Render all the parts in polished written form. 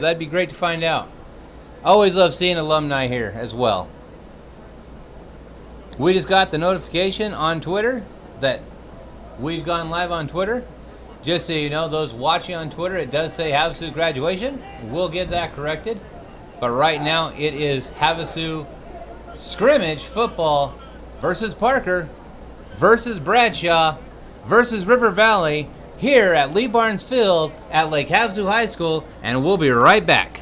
That'd be great to find out. Always love seeing alumni here as well. We just got the notification on Twitter that we've gone live on Twitter. Just so you know, those watching on Twitter, it does say Havasu graduation. We'll get that corrected. But right now, it is Havasu scrimmage football versus Parker versus Bradshaw versus River Valley here at Lee Barnes Field at Lake Havasu High School, and we'll be right back.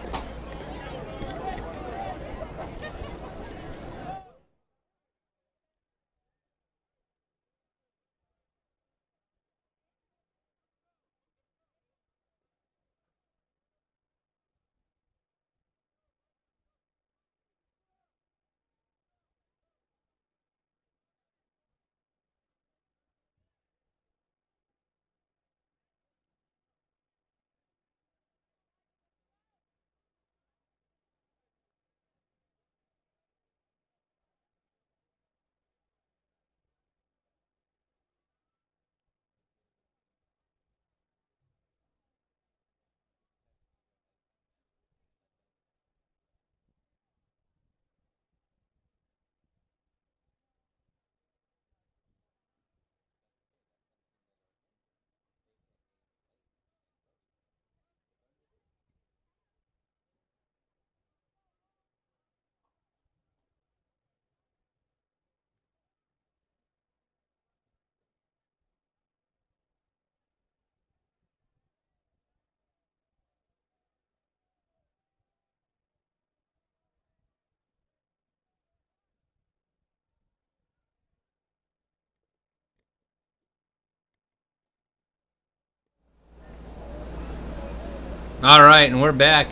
All right, and we're back.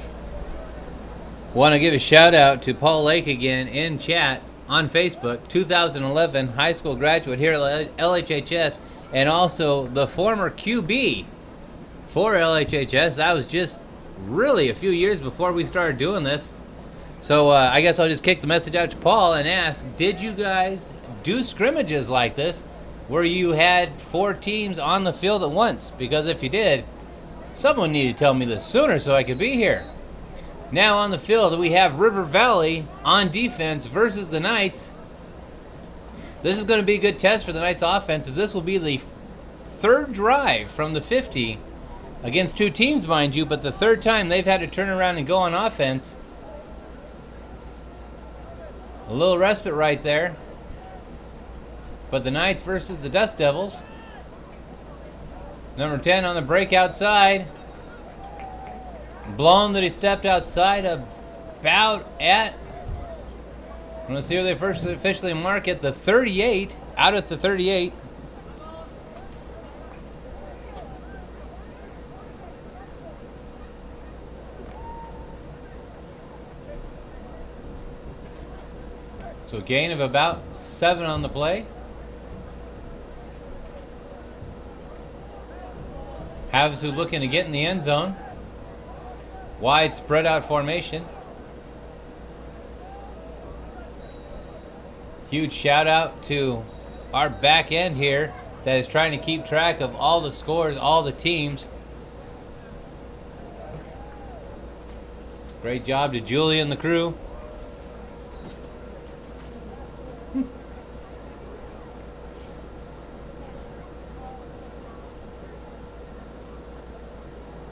Want to give a shout out to Paul Lake again in chat on Facebook, 2011 high school graduate here at LHHS, and also the former QB for LHHS. That was just really a few years before we started doing this. So I guess I'll just kick the message out to Paul and ask, did you guys do scrimmages like this where you had 4 teams on the field at once? Because if you did, someone needed to tell me this sooner so I could be here. Now on the field, we have River Valley on defense versus the Knights. This is going to be a good test for the Knights offense, as this will be the third drive from the 50 against 2 teams, mind you, but the third time they've had to turn around and go on offense. A little respite right there. But the Knights versus the Dust Devils. Number 10 on the break outside. Blown that he stepped outside about at, I'm going to see where they first officially mark it, the 38, out at the 38. So a gain of about 7 on the play. Havasu looking to get in the end zone. Wide spread out formation. Huge shout out to our back end here that is trying to keep track of all the scores, all the teams. Great job to Julie and the crew.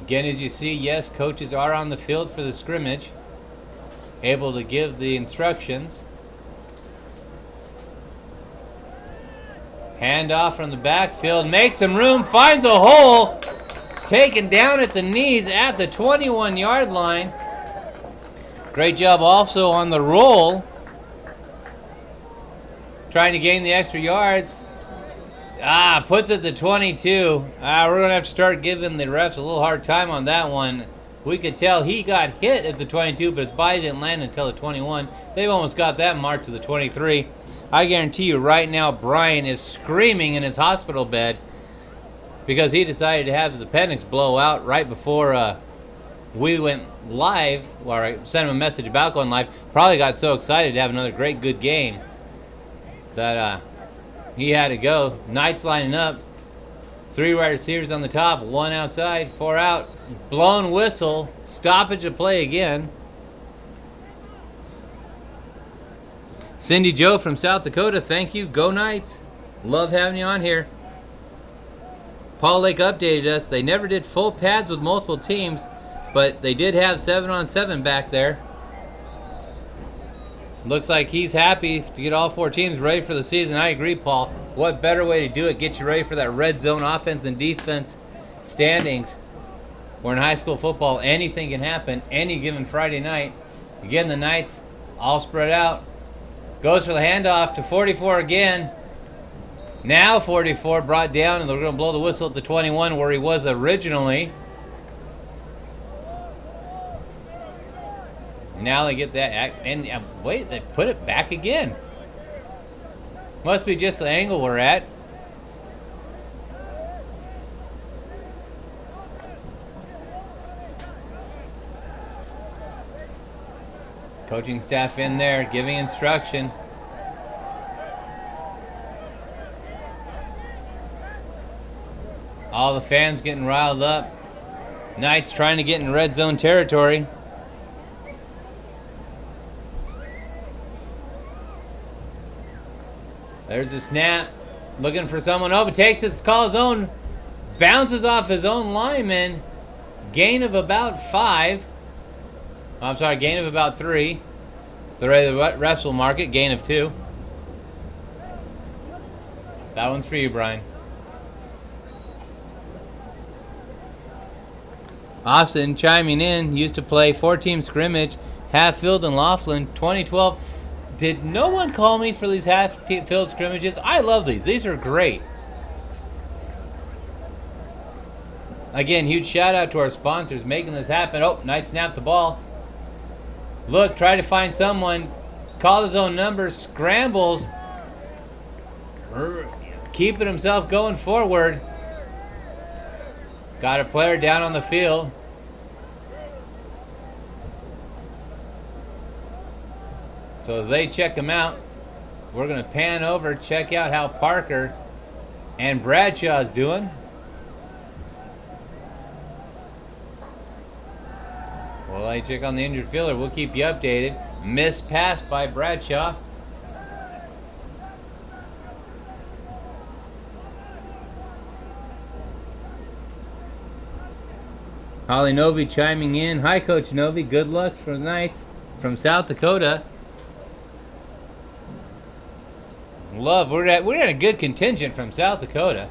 Again, as you see, yes, coaches are on the field for the scrimmage, able to give the instructions. Handoff from the backfield, makes some room, finds a hole, taken down at the knees at the 21-yard line. Great job also on the roll, trying to gain the extra yards. Puts it to 22. We're going to have to start giving the refs a little hard time on that one. We could tell he got hit at the 22, but his body didn't land until the 21. They've almost got that marked to the 23. I guarantee you right now Brian is screaming in his hospital bed because he decided to have his appendix blow out right before we went live, or I sent him a message about going live. Probably got so excited to have another great good game that he had to go. Knights lining up. 3 wide receivers on the top, 1 outside, 4 out. Blown whistle, stoppage of play again. Cindy Joe from South Dakota, thank you. Go Knights. Love having you on here. Paul Lake updated us. They never did full pads with multiple teams, but they did have 7-on-7 back there. Looks like he's happy to get all 4 teams ready for the season. I agree, Paul. What better way to do it? Get you ready for that red zone offense and defense standings. Where in high school football, anything can happen any given Friday night. Again, the Knights all spread out. Goes for the handoff to 44 again. Now 44 brought down, and they're going to blow the whistle at the 21 where he was originally. Now they get that, and wait, they put it back again. Must be just the angle we're at. Coaching staff in there giving instruction. All the fans getting riled up. Knights trying to get in red zone territory. There's a snap. Looking for someone open. Takes his call zone. Bounces off his own lineman. Gain of about 5. I'm sorry, gain of about 3. The refs will mark it. Gain of 2. That one's for you, Brian. Austin chiming in. Used to play 4-team scrimmage. Half-field in Laughlin. 2012. Did no one call me for these half-field scrimmages? I love these. These are great. Again, huge shout out to our sponsors making this happen. Oh, Knight snapped the ball. Look, try to find someone. Call his own number. Scrambles. Keeping himself going forward. Got a player down on the field. So as they check him out, we're going to pan over, check out how Parker and Bradshaw's doing. While I check on the injured fielder, we'll keep you updated. Missed pass by Bradshaw. Holly Novi chiming in. Hi, Coach Novi. Good luck for the Knights from South Dakota. Love, we're at a good contingent from South Dakota.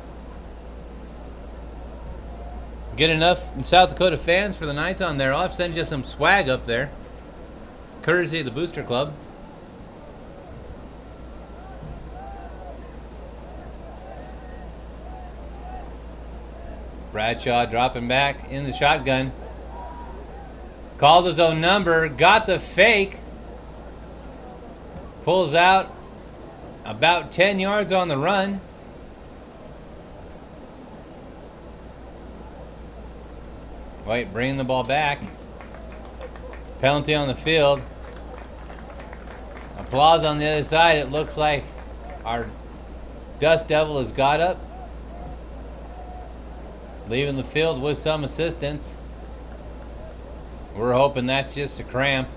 Get enough South Dakota fans for the Knights on there. I'll have to send you some swag up there. Courtesy of the Booster Club. Bradshaw dropping back in the shotgun. Calls his own number. Got the fake. Pulls out. About 10 yards on the run. Wait, bringing the ball back. Penalty on the field. Applause on the other side. It looks like our Dust Devil has got up. Leaving the field with some assistance. We're hoping that's just a cramp.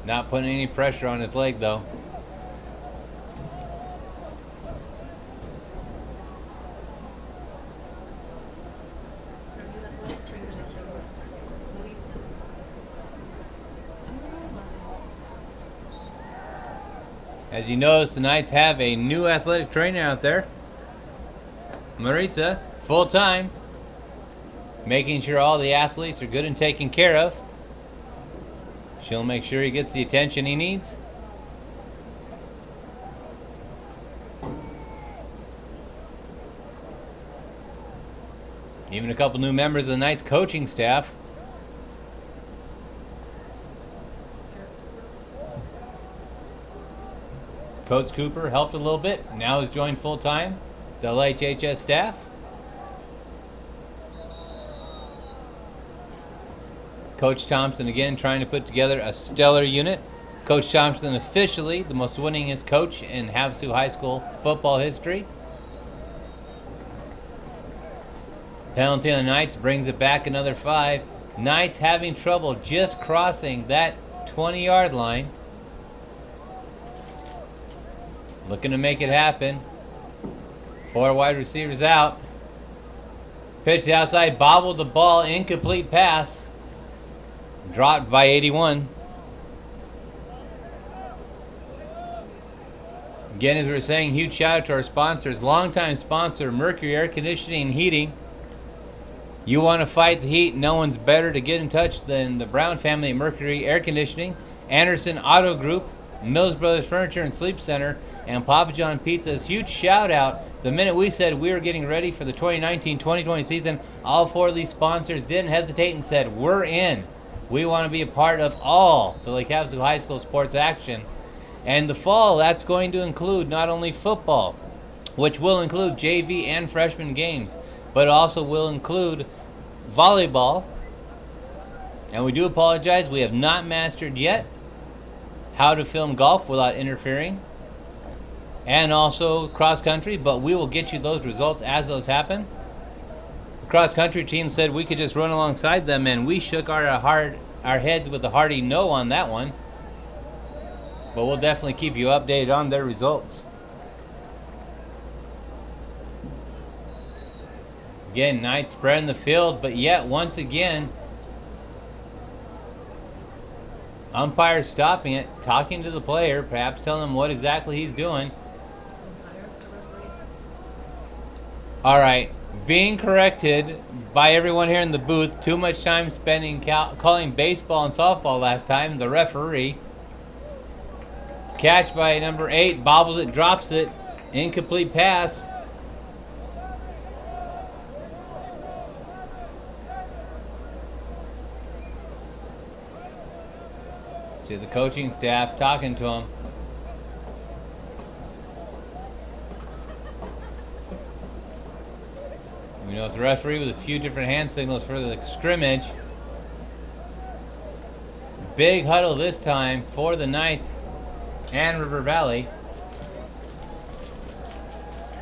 Not putting any pressure on his leg, though. As you notice, the Knights have a new athletic trainer out there. Maritza, full-time. Making sure all the athletes are good and taken care of. She'll make sure he gets the attention he needs. Even a couple new members of the Knights coaching staff. Coach Cooper helped a little bit. Now has joined full-time the LHHS staff. Coach Thompson again trying to put together a stellar unit. Coach Thompson officially the most winningest coach in Havasu High School football history. Penalty on the Knights brings it back another 5. Knights having trouble just crossing that 20-yard line. Looking to make it happen. 4 wide receivers out. Pitched outside, bobbled the ball, incomplete pass. Dropped by 81. Again, as we were saying, huge shout out to our sponsors. Longtime sponsor, Mercury Air Conditioning and Heating. You want to fight the heat, no one's better to get in touch than the Brown family at Mercury Air Conditioning, Anderson Auto Group, Mills Brothers Furniture and Sleep Center, and Papa John Pizza's. Huge shout out. The minute we said we were getting ready for the 2019-2020 season, all 4 of these sponsors didn't hesitate and said, we're in. We want to be a part of all the Lake Havasu High School sports action. And the fall, that's going to include not only football, which will include JV and freshman games, but also will include volleyball. And we do apologize, we have not mastered yet how to film golf without interfering. And also cross country, but we will get you those results as those happen. The cross country team said we could just run alongside them, and we shook our heads with a hearty no on that one. But we'll definitely keep you updated on their results. Again, Knights spreading the field, but yet once again, umpire stopping it, talking to the player, perhaps telling him what exactly he's doing. All right, being corrected by everyone here in the booth. Too much time spending calling baseball and softball last time. The referee. Catch by number 8, bobbles it, drops it. Incomplete pass. See the coaching staff talking to him. We know it's a referee with a few different hand signals for the scrimmage. Big huddle this time for the Knights and River Valley.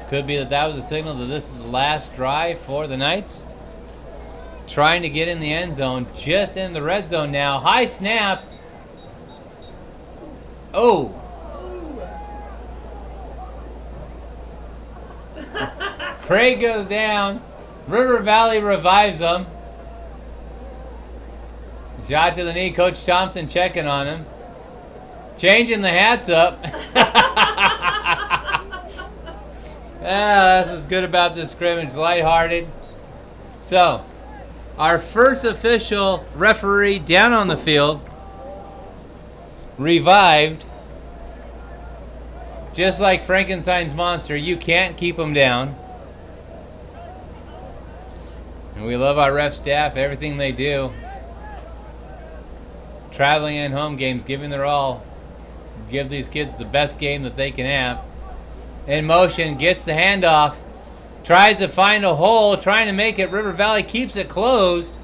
Could be that was a signal that this is the last drive for the Knights. Trying to get in the end zone, just in the red zone now. High snap. Oh. Craig goes down. River Valley revives them. Shot to the knee. Coach Thompson checking on him. Changing the hats up. That's what's good about this scrimmage. Lighthearted. So, our first official referee down on the field. Revived. Just like Frankenstein's monster, you can't keep him down. And we love our ref staff, everything they do. Traveling and home games, giving their all. Give these kids the best game that they can have. In motion, gets the handoff. Tries to find a hole, trying to make it. River Valley keeps it closed.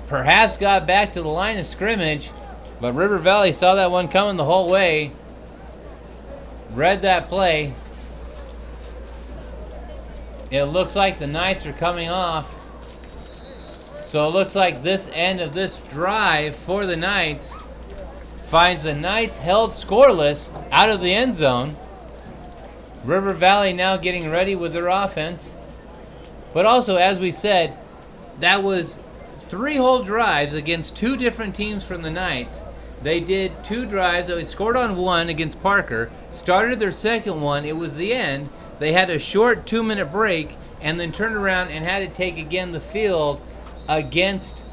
Perhaps got back to the line of scrimmage. But River Valley saw that one coming the whole way. Read that play. It looks like the Knights are coming off. So it looks like this end of this drive for the Knights finds the Knights held scoreless out of the end zone. River Valley now getting ready with their offense. But also, as we said, that was 3 whole drives against 2 different teams from the Knights. They did 2 drives. They scored on 1 against Parker. Started their second one. It was the end. They had a short 2-minute break and then turned around and had to take again the field against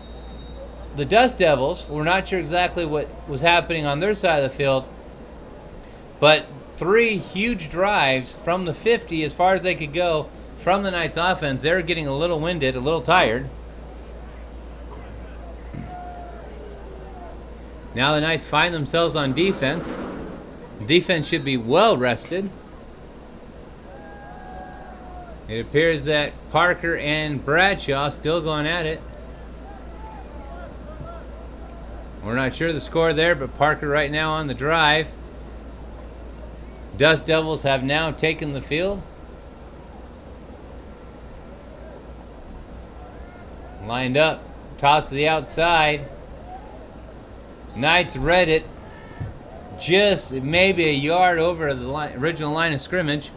the Dust Devils. We're not sure exactly what was happening on their side of the field. But 3 huge drives from the 50 as far as they could go from the Knights offense. They're getting a little winded, a little tired. Now the Knights find themselves on defense. Defense should be well rested. It appears that Parker and Bradshaw still going at it. We're not sure the score there, but Parker right now on the drive. Dust Devils have now taken the field. Lined up. Toss to the outside. Knights read it. Just maybe a yard over the original line of scrimmage.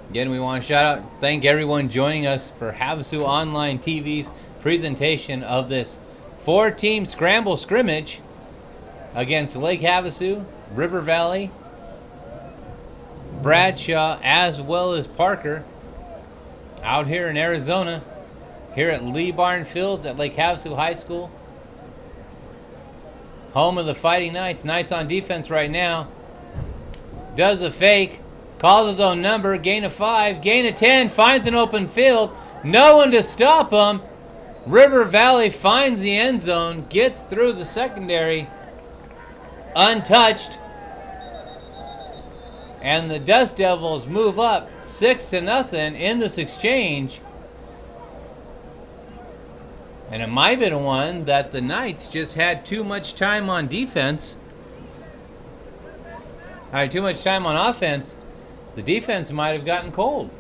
Again, we want to thank everyone joining us for Havasu Online TV's presentation of this 4-team scramble scrimmage against Lake Havasu, River Valley, Bradshaw, as well as Parker, out here in Arizona, here at Lee Barn Fields at Lake Havasu High School. Home of the Fighting Knights. Knights on defense right now. Does a fake. Calls his own number, gain of 5, gain of 10, finds an open field. No one to stop him. River Valley finds the end zone, gets through the secondary untouched. And the Dust Devils move up 6-0 in this exchange. And it might have been one that the Knights just had too much time on defense. Too much time on offense. The defense might have gotten cold.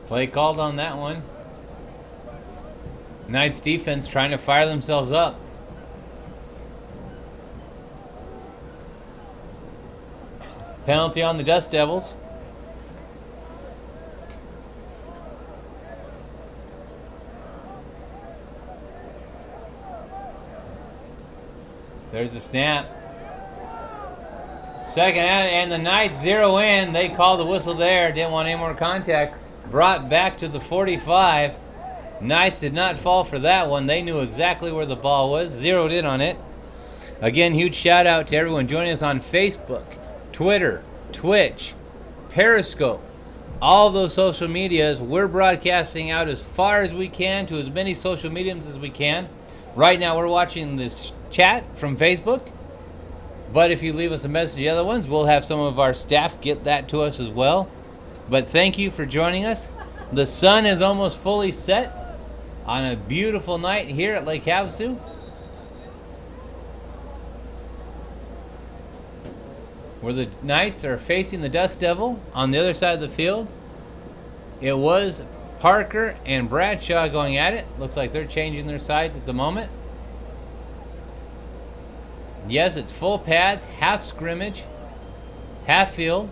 Play called on that one. Knights defense trying to fire themselves up. Penalty on the Dust Devils. There's the snap. Second out, and the Knights zero in. They called the whistle there. Didn't want any more contact. Brought back to the 45. Knights did not fall for that one. They knew exactly where the ball was. Zeroed in on it. Again, huge shout out to everyone joining us on Facebook, Twitter, Twitch, Periscope, all those social medias. We're broadcasting out as far as we can to as many social mediums as we can. Right now we're watching this chat from Facebook. But if you leave us a message, the other ones, we'll have some of our staff get that to us as well. But thank you for joining us. The sun is almost fully set on a beautiful night here at Lake Havasu. Where the Knights are facing the Dust Devil on the other side of the field. It was Parker and Bradshaw going at it. Looks like they're changing their sides at the moment. Yes, it's full pads, half scrimmage, half field.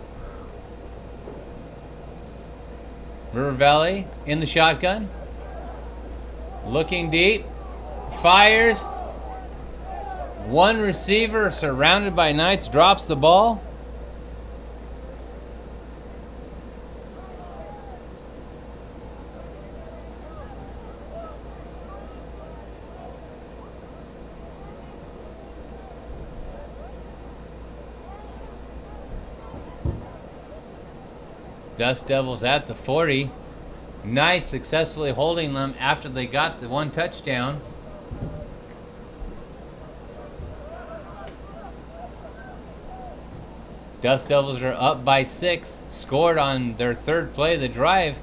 River Valley in the shotgun. Looking deep. Fires. One receiver surrounded by Knights drops the ball. Dust Devils at the 40. Knights successfully holding them after they got the one touchdown. Dust Devils are up by 6. Scored on their third play of the drive,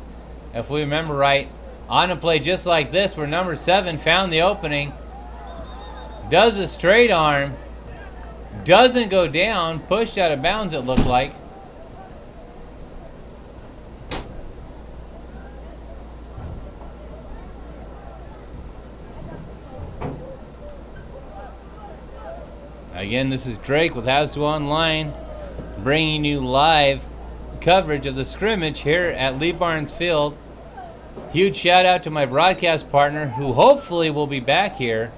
if we remember right. On a play just like this where number 7 found the opening. Does a straight arm. Doesn't go down. Pushed out of bounds, it looked like. Again, this is Drake with Havasu Online, bringing you live coverage of the scrimmage here at Lee Barnes Field. Huge shout out to my broadcast partner, who hopefully will be back here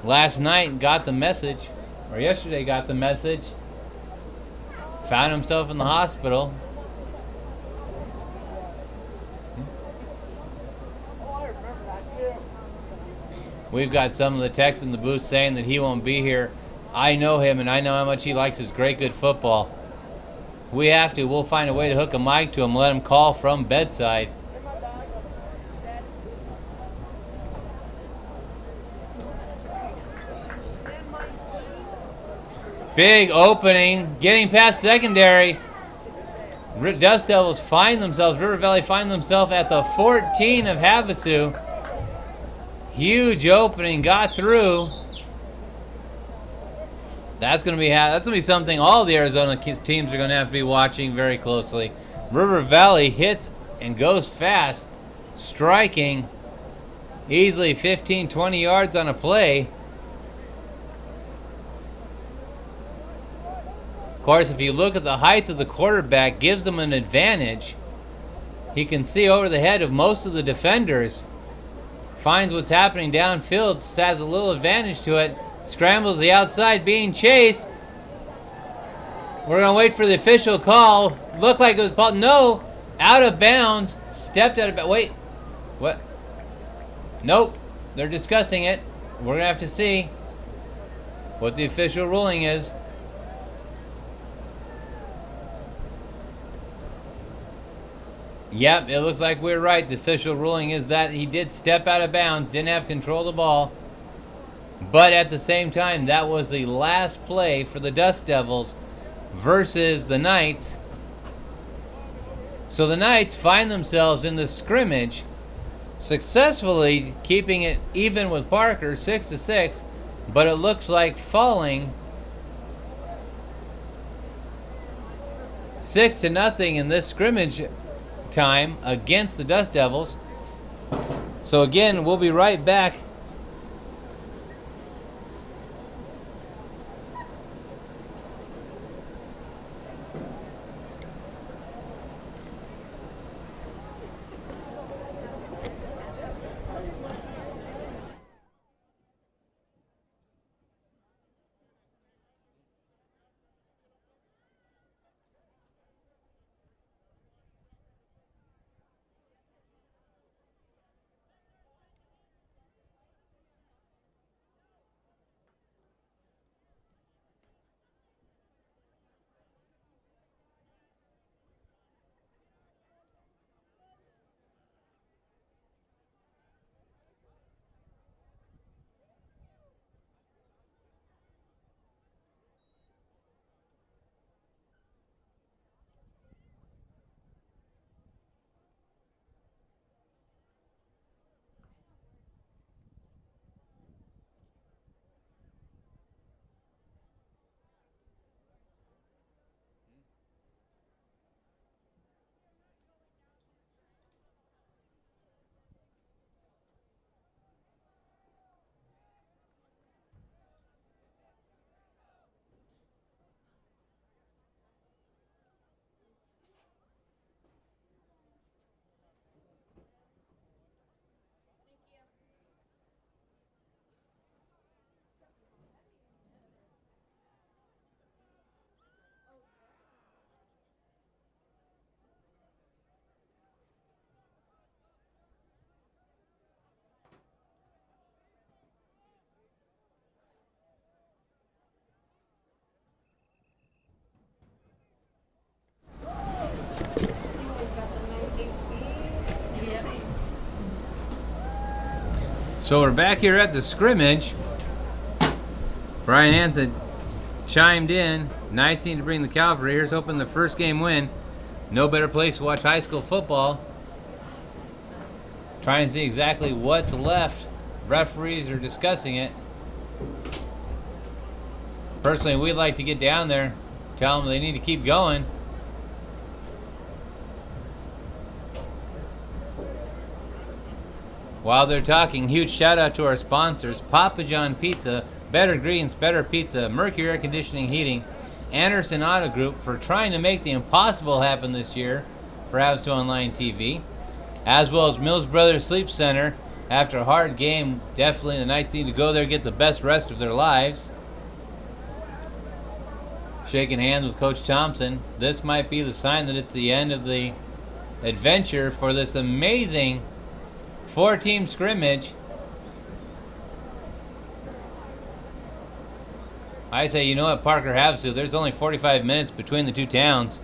last night got the message, or yesterday got the message, found himself in the hospital. We've got some of the texts in the booth saying that he won't be here. I know him, and I know how much he likes his great good football. We'll find a way to hook a mic to him, let him call from bedside. Big opening, getting past secondary. Dust Devils find themselves, River Valley find themselves at the 14 of Havasu. Huge opening, got through. That's gonna be something all the Arizona teams are gonna have to be watching very closely. River Valley hits and goes fast, striking easily 15, 20 yards on a play. Of course, if you look at the height of the quarterback, gives them an advantage. He can see over the head of most of the defenders, finds what's happening downfield, has a little advantage to it, scrambles the outside, being chased. We're going to wait for the official call. Looked like it was Paul. No, out of bounds, stepped out of bounds. Wait, what? Nope, they're discussing it. We're going to have to see what the official ruling is. Yep, it looks like we're right. The official ruling is that he did step out of bounds, didn't have control of the ball. But at the same time, that was the last play for the Dust Devils versus the Knights. So the Knights find themselves in the scrimmage, successfully keeping it even with Parker, 6-6, but it looks like falling 6-0 in this scrimmage time against the Dust Devils. So again, we'll be right back. So we're back here at the scrimmage. Brian Hansen chimed in. 19 to bring the Cavalry. Here's hoping the first game win. No better place to watch high school football. Trying to see exactly what's left. Referees are discussing it. Personally, we'd like to get down there, tell them they need to keep going. While they're talking, huge shout out to our sponsors: Papa John Pizza, Better Greens, Better Pizza, Mercury Air Conditioning Heating, Anderson Auto Group for trying to make the impossible happen this year for Havasu Online TV, as well as Mills Brothers Sleep Center, after a hard game. Definitely the Knights need to go there, get the best rest of their lives. Shaking hands with Coach Thompson. This might be the sign that it's the end of the adventure for this amazing 4-team scrimmage. I say, you know what, Parker Havasu, there's only 45 minutes between the two towns.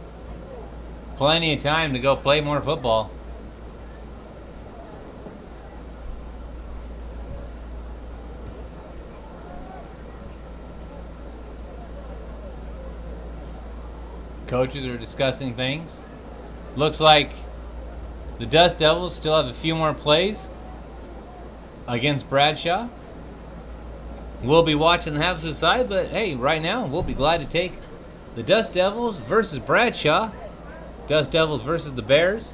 Plenty of time to go play more football. Coaches are discussing things. Looks like the Dust Devils still have a few more plays against Bradshaw. We'll be watching the Havasu side, but hey, right now we'll be glad to take the Dust Devils versus Bradshaw. Dust Devils versus the Bears.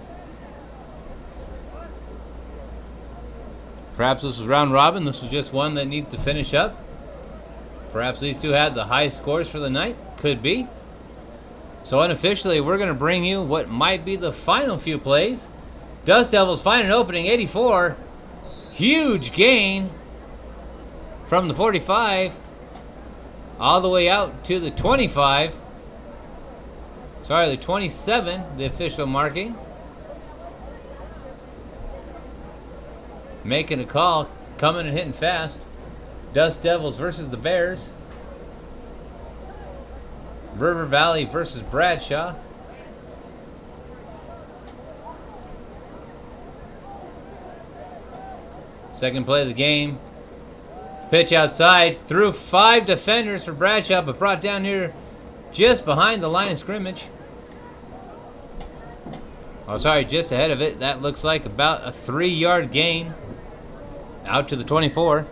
Perhaps this was round robin. This was just one that needs to finish up. Perhaps these two had the highest scores for the night. Could be. So unofficially, we're going to bring you what might be the final few plays. Dust Devils find an opening, 84. Huge gain from the 45 all the way out to the 25. Sorry, the 27, the official marking. Making a call, coming and hitting fast. Dust Devils versus the Bears. River Valley versus Bradshaw. Second play of the game. Pitch outside. Through 5 defenders for Bradshaw, but brought down here just behind the line of scrimmage. Oh, sorry, just ahead of it. That looks like about a 3-yard gain. Out to the 24.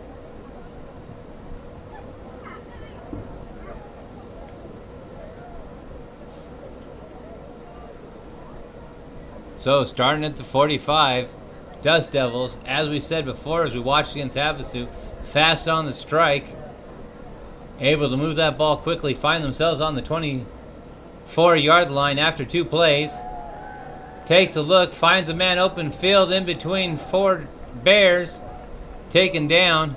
So starting at the 45, Dust Devils, as we said before, as we watched against Havasu, fast on the strike, able to move that ball quickly, find themselves on the 24-yard line after 2 plays. Takes a look, finds a man open field in between 4 Bears, taken down.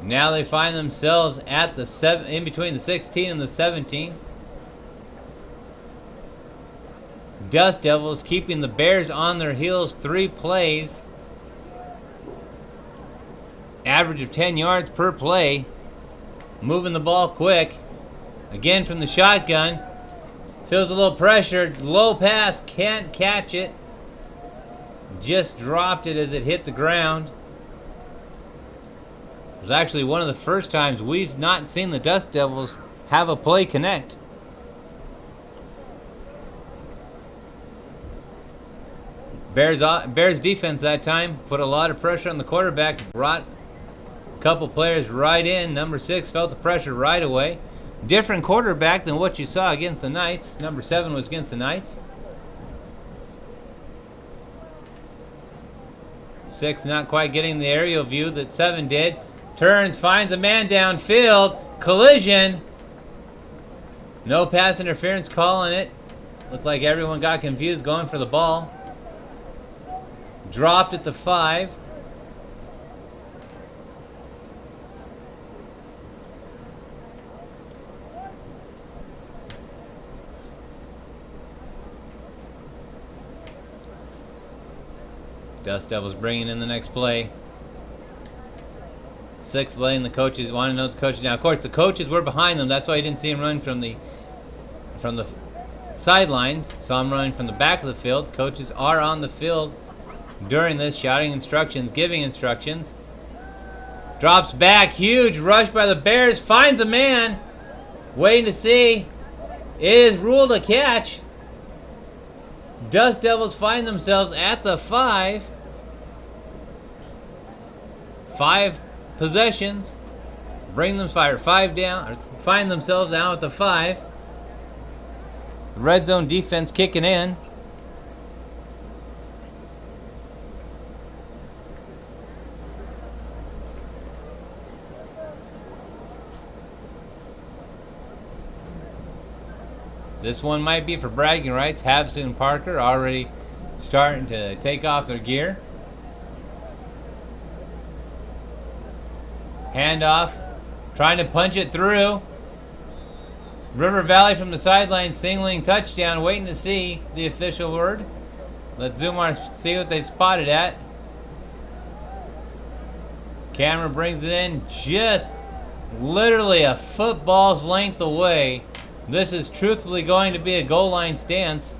Now they find themselves at the in between the 16 and the 17. Dust Devils keeping the Bears on their heels 3 plays. Average of 10 yards per play. Moving the ball quick. Again from the shotgun. Feels a little pressure. Low pass. Can't catch it. Just dropped it as it hit the ground. It was actually one of the first times we've not seen the Dust Devils have a play connect. Bears defense that time put a lot of pressure on the quarterback, brought a couple players right in. Number 6 felt the pressure right away. Different quarterback than what you saw against the Knights. Number 7 was against the Knights. 6 not quite getting the aerial view that 7 did. Turns, finds a man downfield. Collision. No pass interference calling it. Looked like everyone got confused going for the ball. Dropped at the 5. Dust Devils bringing in the next play. 6 letting the coaches want to know the coaches. Now, of course, the coaches were behind them. That's why you didn't see him run from the sidelines. Saw him running from the back of the field. Coaches are on the field during this, shouting instructions, giving instructions. Drops back. Huge rush by the Bears. Finds a man. Waiting to see. It is ruled a catch. Dust Devils find themselves at the 5. 5 possessions. Bring them 5 down. Or find themselves out at the 5. Red zone defense kicking in. This one might be for bragging rights. Havasu and Parker already starting to take off their gear. Handoff, trying to punch it through. River Valley from the sideline signaling touchdown, waiting to see the official word. Let's zoom on and see what they spotted at. Camera brings it in just literally a football's length away. This is truthfully going to be a goal line stance.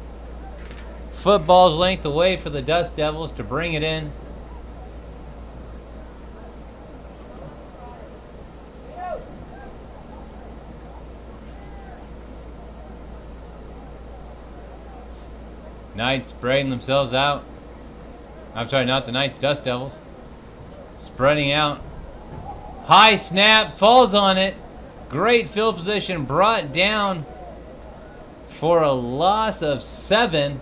Football's length away for the Dust Devils to bring it in. Knights spreading themselves out. I'm sorry, not the Knights, Dust Devils. Spreading out. High snap, falls on it. Great field position, brought down for a loss of 7.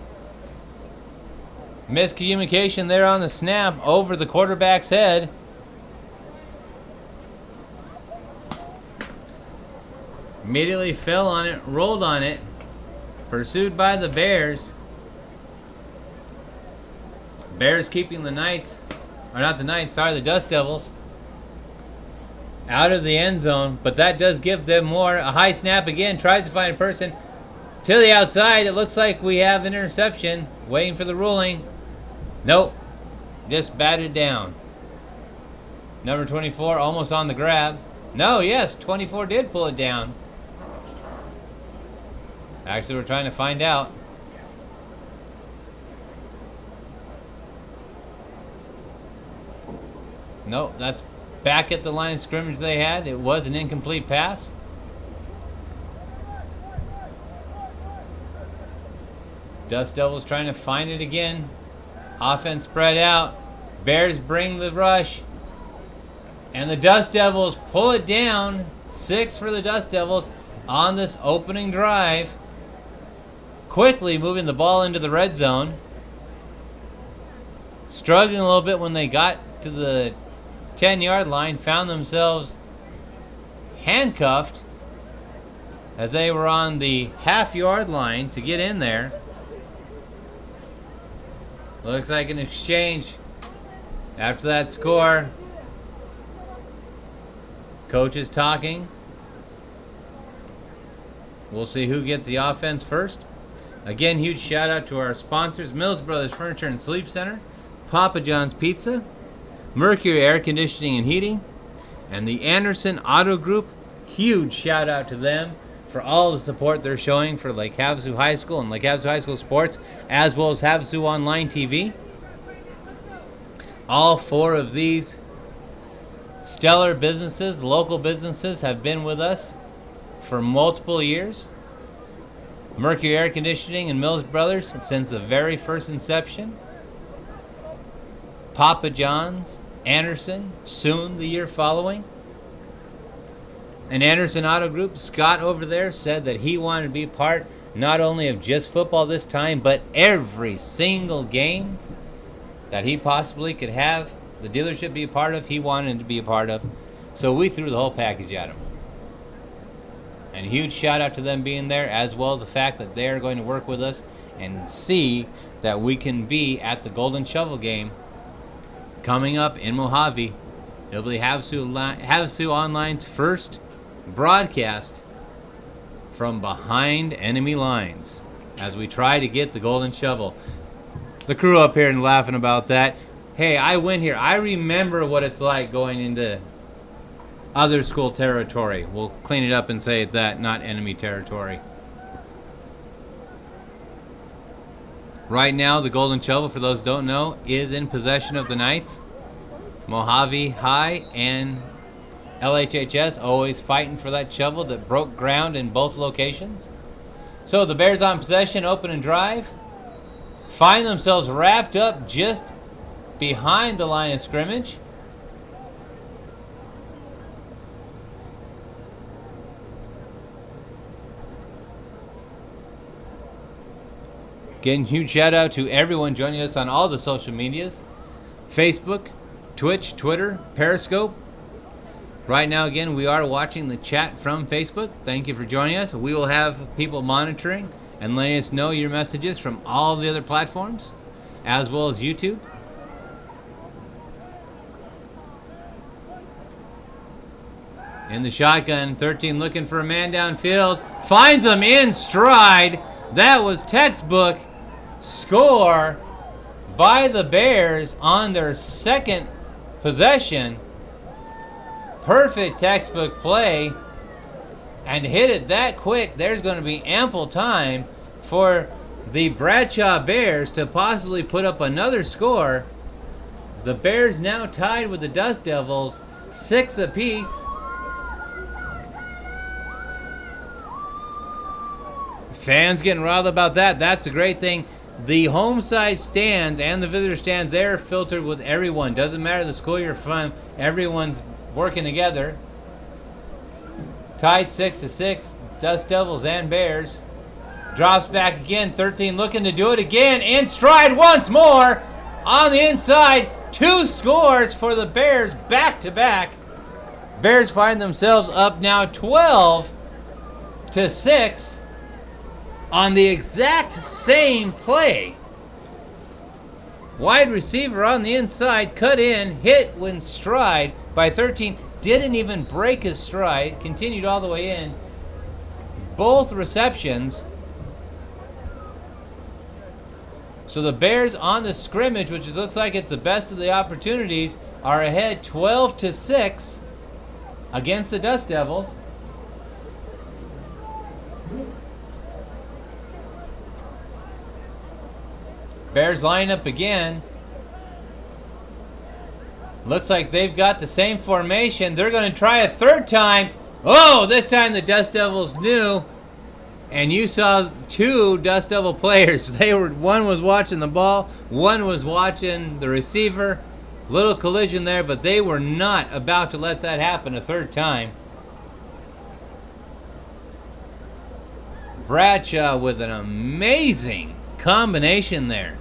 Miscommunication there on the snap over the quarterback's head. Immediately fell on it, rolled on it. Pursued by the Bears. Bears keeping the Knights, or not the Knights, sorry, the Dust Devils, out of the end zone, but that does give them more. A high snap again, tries to find a person to the outside. It looks like we have an interception, waiting for the ruling. Nope, just batted down. Number 24 almost on the grab. No, yes, 24 did pull it down. Actually, we're trying to find out. Nope, that's back at the line of scrimmage they had. It was an incomplete pass. Dust Devils trying to find it again. Offense spread out. Bears bring the rush. And the Dust Devils pull it down. 6 for the Dust Devils on this opening drive. Quickly moving the ball into the red zone. Struggling a little bit when they got to the 10-yard line, found themselves handcuffed as they were on the half-yard line to get in there. Looks like an exchange after that score. Coach is talking. We'll see who gets the offense first. Again, huge shout out to our sponsors, Mills Brothers Furniture and Sleep Center, Papa John's Pizza, Mercury Air Conditioning and Heating, and the Anderson Auto Group. Huge shout out to them for all the support they're showing for Lake Havasu High School and Lake Havasu High School sports, as well as Havasu Online TV. All 4 of these stellar businesses, local businesses, have been with us for multiple years. Mercury Air Conditioning and Mills Brothers since the very first inception. Papa John's, Anderson, soon the year following. And Anderson Auto Group, Scott over there said that he wanted to be part not only of just football this time, but every single game that he possibly could have the dealership be a part of, he wanted to be a part of. So we threw the whole package at him. And a huge shout out to them being there, as well as the fact that they are going to work with us and see that we can be at the Golden Shovel game coming up in Mojave. It'll be Havasu Online's first broadcast from behind enemy lines as we try to get the Golden Shovel. The crew up here and laughing about that. Hey, I went here. I remember what it's like going into other school territory. We'll clean it up and say that, not enemy territory. Right now, the Golden Shovel, for those who don't know, is in possession of the Knights. Mojave High and LHHS always fighting for that shovel that broke ground in both locations. So the Bears on possession, open and drive. Find themselves wrapped up just behind the line of scrimmage. Again, huge shout out to everyone joining us on all the social medias. Facebook, Twitch, Twitter, Periscope. Right now, again, we are watching the chat from Facebook. Thank you for joining us. We will have people monitoring and letting us know your messages from all the other platforms, as well as YouTube. In the shotgun, 13 looking for a man downfield. Finds him in stride. That was textbook score by the Bears on their second possession. Perfect textbook play. And hit it that quick, there's going to be ample time for the Bradshaw Bears to possibly put up another score. The Bears now tied with the Dust Devils, 6 apiece. Fans getting riled about that. That's a great thing. The home side stands and the visitor stands, they're filtered with everyone. Doesn't matter the school you're from, everyone's working together. Tied 6-6, Dust Devils and Bears. Drops back again, 13 looking to do it again. In stride once more on the inside. 2 scores for the Bears back to back. Bears find themselves up now 12-6 on the exact same play. Wide receiver on the inside, cut in, hit when stride by 13. Didn't even break his stride, continued all the way in. Both receptions. So the Bears on the scrimmage, which looks like it's the best of the opportunities, are ahead 12-6 against the Dust Devils. Bears line up again. Looks like they've got the same formation. They're going to try a third time. Oh, this time the Dust Devils knew. And you saw 2 Dust Devil players. One was watching the ball, one was watching the receiver. Little collision there, but they were not about to let that happen a third time. Bradshaw with an amazing combination there.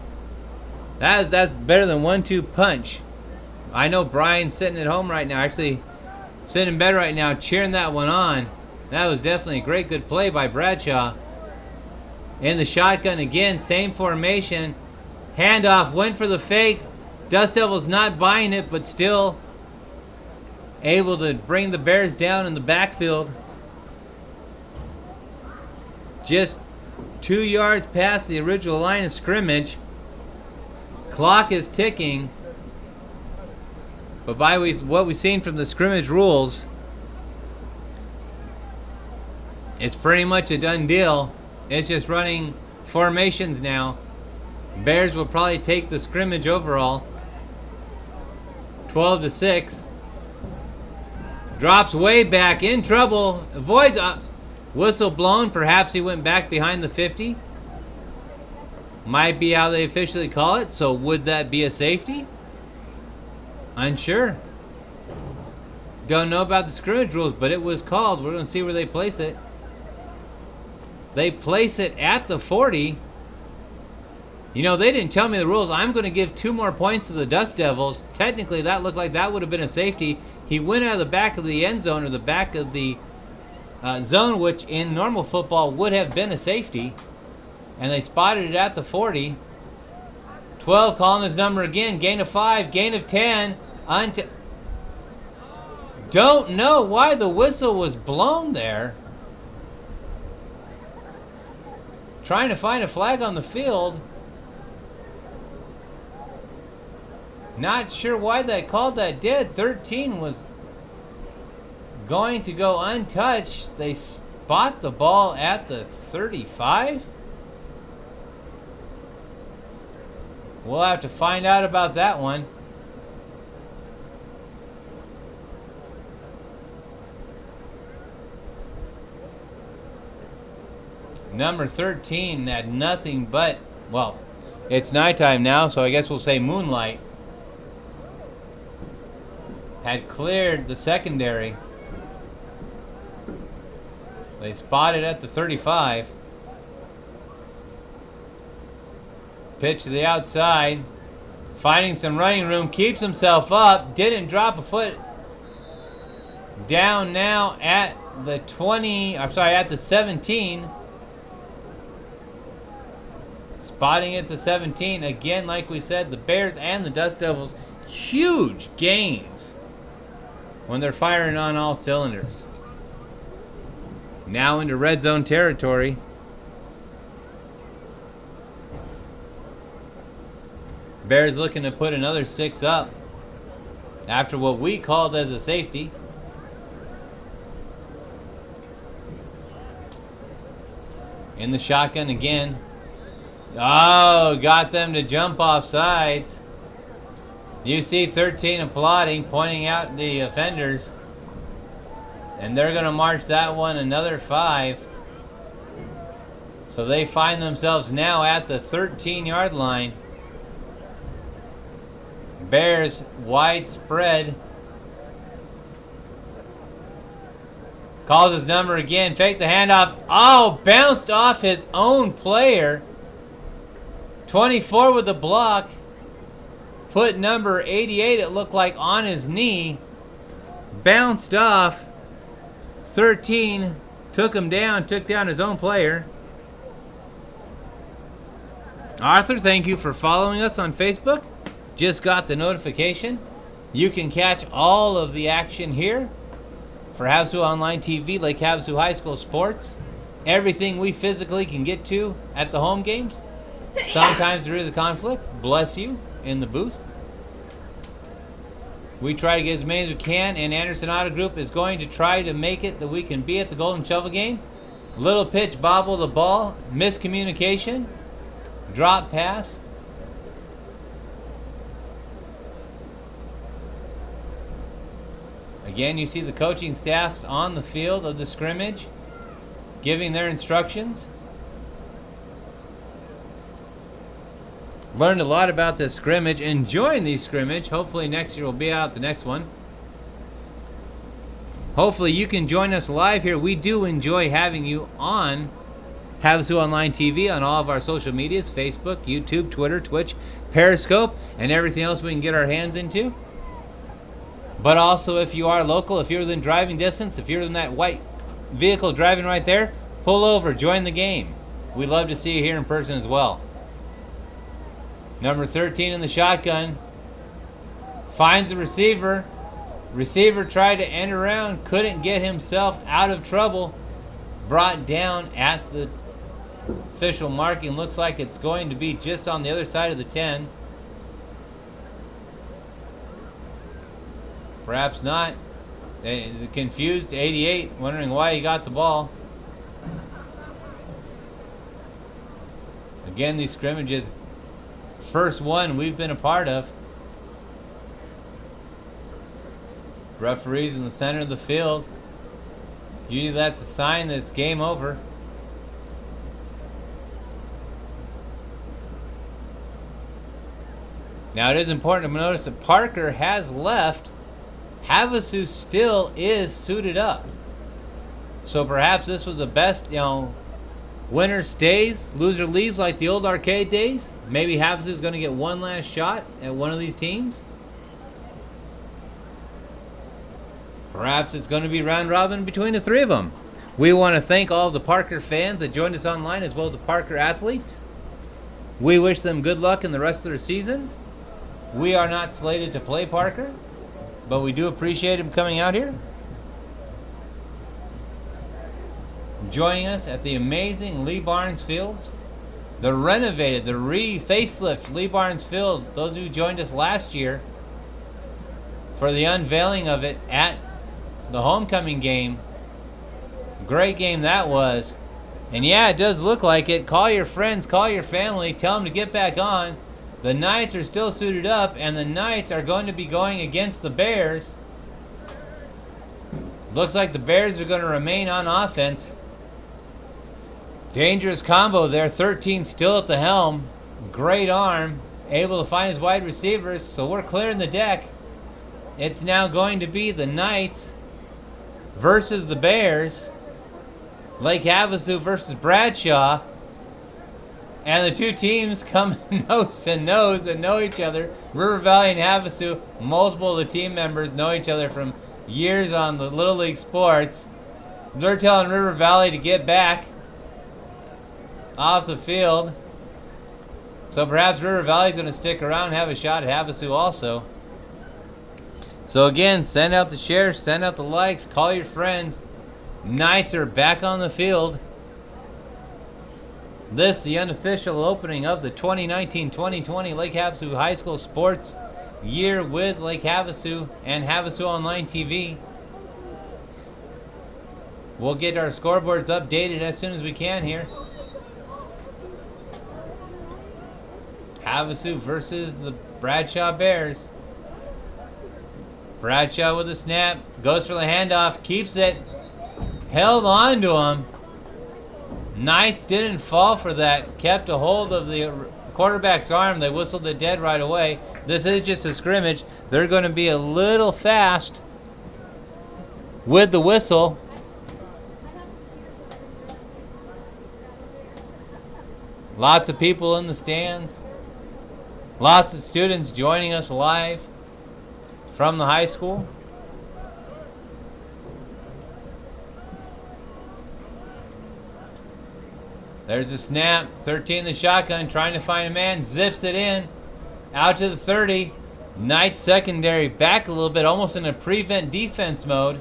That's better than 1-2 punch. I know Brian's sitting at home right now, actually sitting in bed right now, cheering that one on. That was definitely a great, good play by Bradshaw. In the shotgun again, same formation. Handoff, went for the fake. Dust Devils not buying it, but still able to bring the Bears down in the backfield. Just 2 yards past the original line of scrimmage. Clock is ticking. But by what we've seen from the scrimmage rules, it's pretty much a done deal. It's just running formations now. Bears will probably take the scrimmage overall. 12-6. Drops way back, in trouble. Avoids a whistle blown. Perhaps he went back behind the 50. Might be how they officially call it. So would that be a safety? Unsure. Don't know about the scrimmage rules, but it was called. We're going to see where they place it. They place it at the 40. You know, they didn't tell me the rules. I'm going to give 2 more points to the Dust Devils. Technically, that looked like that would have been a safety. He went out of the back of the end zone, or the back of the zone, which in normal football would have been a safety. And they spotted it at the 40. 12 calling his number again. Gain of 5, gain of 10. Don't know why the whistle was blown there. Trying to find a flag on the field. Not sure why they called that dead. 13 was going to go untouched. They spot the ball at the 35. We'll have to find out about that one. Number 13 had nothing but, well, it's nighttime now, so I guess we'll say moonlight. Had cleared the secondary. They spotted at the 35. Pitch to the outside. Finding some running room. Keeps himself up. Didn't drop a foot. Down now at the 20, I'm sorry, at the 17. Spotting at the 17. Again, like we said, the Bears and the Dust Devils, huge gains when they're firing on all cylinders. Now into red zone territory. Bears looking to put another 6 up after what we called as a safety. In the shotgun again. Oh, got them to jump off sides. You see 13 applauding, pointing out the offenders. And they're going to march that one another 5. So they find themselves now at the 13-yard line. Bears widespread. Calls his number again. Fake the handoff. Oh, bounced off his own player. 24 with the block. Put number 88, it looked like, on his knee. Bounced off. 13 took him down. Took down his own player. Arthur, thank you for following us on Facebook. Just got the notification. You can catch all of the action here for Havasu Online TV, like Havasu High School Sports. Everything we physically can get to at the home games. Sometimes there is a conflict. Bless you in the booth. We try to get as many as we can, and Anderson Auto Group is going to try to make it that we can be at the Golden Shovel game. Little pitch, bobble the ball, miscommunication, drop pass. Again, you see the coaching staffs on the field of the scrimmage giving their instructions. Learned a lot about this scrimmage, enjoying these scrimmage. Hopefully next year we'll be out the next one. Hopefully you can join us live here. We do enjoy having you on Havasu Online TV on all of our social medias, Facebook, YouTube, Twitter, Twitch, Periscope, and everything else we can get our hands into. But also, if you are local, if you're within driving distance, if you're in that white vehicle driving right there, pull over, join the game. We'd love to see you here in person as well. Number 13 in the shotgun. Finds the receiver. Receiver tried to end around, couldn't get himself out of trouble. Brought down at the official marking. Looks like it's going to be just on the other side of the 10. Perhaps not. Confused 88, wondering why he got the ball. Again, these scrimmages, first one we've been a part of. Referees in the center of the field. Usually that's a sign that it's game over. Now it is important to notice that Parker has left. Havasu still is suited up. So perhaps this was the best, winner stays, loser leaves, like the old arcade days. Maybe Havasu is going to get one last shot at one of these teams. Perhaps it's going to be round robin between the three of them. We want to thank all of the Parker fans that joined us online, as well as the Parker athletes. We wish them good luck in the rest of their season. We are not slated to play Parker, but we do appreciate him coming out here, joining us at the amazing Lee Barnes Fields, the renovated, the facelift Lee Barnes Field. Those who joined us last year for the unveiling of it at the homecoming game. Great game that was. And yeah, it does look like it. Call your friends, call your family, tell them to get back on. The Knights are still suited up, and the Knights are going to be going against the Bears. Looks like the Bears are going to remain on offense. Dangerous combo there. 13 still at the helm. Great arm. Able to find his wide receivers. So we're clearing the deck. It's now going to be the Knights versus the Bears. Lake Havasu versus Bradshaw. And the two teams come nose to nose and know each other. River Valley and Havasu, multiple of the team members know each other from years on the Little League sports. They're telling River Valley to get back off the field. So perhaps River Valley's going to stick around and have a shot at Havasu also. So again, send out the shares, send out the likes, call your friends. Knights are back on the field. This is the unofficial opening of the 2019-2020 Lake Havasu High School Sports Year with Lake Havasu and Havasu Online TV. We'll get our scoreboards updated as soon as we can here. Havasu versus the Bradshaw Bears. Bradshaw with a snap. Goes for the handoff. Keeps it. Held on to him. Knights didn't fall for that. Kept a hold of the quarterback's arm. They whistled it dead right away. This is just a scrimmage. They're going to be a little fast with the whistle. Lots of people in the stands. Lots of students joining us live from the high school. There's a snap. 13 in the shotgun, trying to find a man. Zips it in. Out to the 30. Knights secondary back a little bit, almost in a prevent defense mode.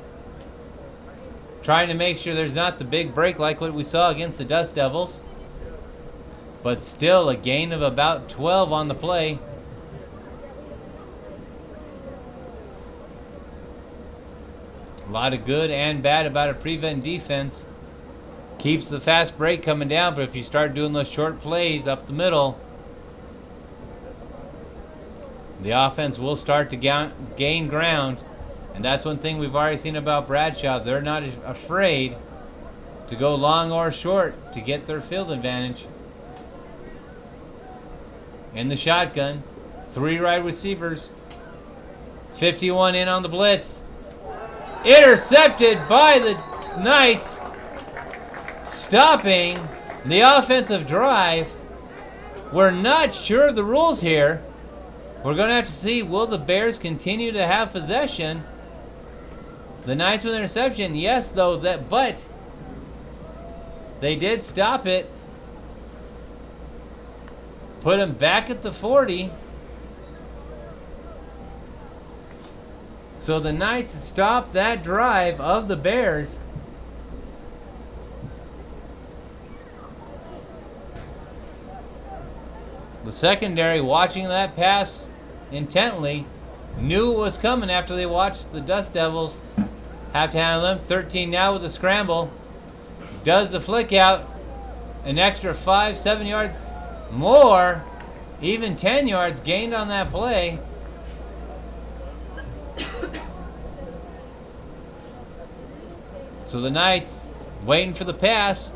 Trying to make sure there's not the big break like what we saw against the Dust Devils. But still a gain of about 12 on the play. A lot of good and bad about a prevent defense. Keeps the fast break coming down, but if you start doing those short plays up the middle, the offense will start to gain ground. And that's one thing we've already seen about Bradshaw. They're not afraid to go long or short to get their field advantage. In the shotgun, 3 wide receivers. 51 in on the blitz. Intercepted by the Knights, stopping the offensive drive. We're not sure of the rules here. We're going to have to see, will the Bears continue to have possession? The Knights with interception, yes, though, but they did stop it. Put him back at the 40. So the Knights stopped that drive of the Bears. The secondary, watching that pass intently, knew it was coming after they watched the Dust Devils have to handle them. 13 now with the scramble. Does the flick out. An extra 5-7 yards more, even 10 yards gained on that play. So the Knights waiting for the pass.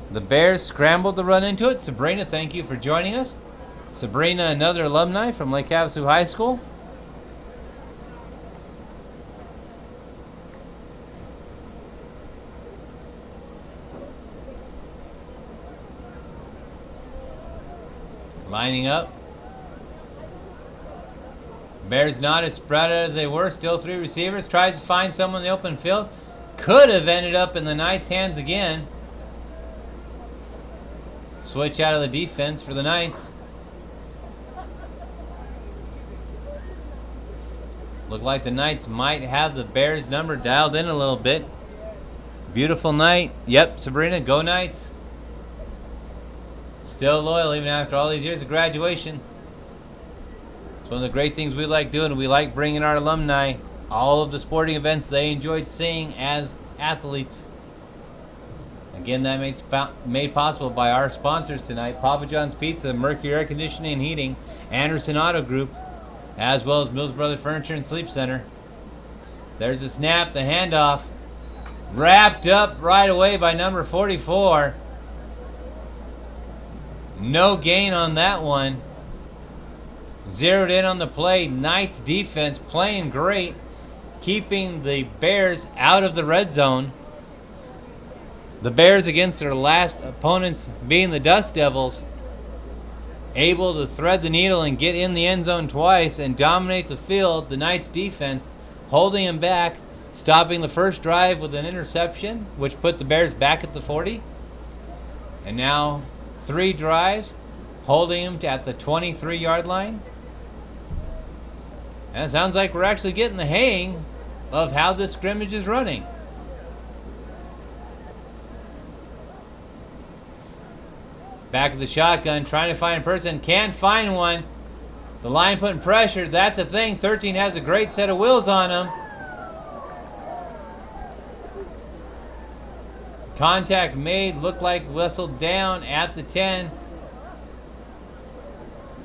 The Bears scrambled to run into it. Sabrina, thank you for joining us. Sabrina, another alumni from Lake Havasu High School. Lining up. Bears not as spread out as they were. Still 3 receivers. Tries to find someone in the open field. Could have ended up in the Knights' hands again. Switch out of the defense for the Knights. Look like the Knights might have the Bears number dialed in a little bit. Beautiful night. Yep, Sabrina, go Knights. Still loyal even after all these years of graduation. It's one of the great things we like doing. We like bringing our alumni all of the sporting events they enjoyed seeing as athletes. Again, that made possible by our sponsors tonight: Papa John's Pizza, Mercury Air Conditioning and Heating, Anderson Auto Group, as well as Mills Brothers Furniture and Sleep Center. There's the snap, the handoff. Wrapped up right away by number 44. No gain on that one. Zeroed in on the play. Knights defense playing great, keeping the Bears out of the red zone. The Bears, against their last opponents being the Dust Devils, able to thread the needle and get in the end zone twice and dominate the field. The Knights defense holding him back, stopping the first drive with an interception, which put the Bears back at the 40. And now 3 drives, holding him at the 23-yard line. And it sounds like we're actually getting the hang of how this scrimmage is running. Back of the shotgun, trying to find a person, can't find one. The line putting pressure, that's a thing. 13 has a great set of wheels on him. Contact made, looked like whistled down at the 10.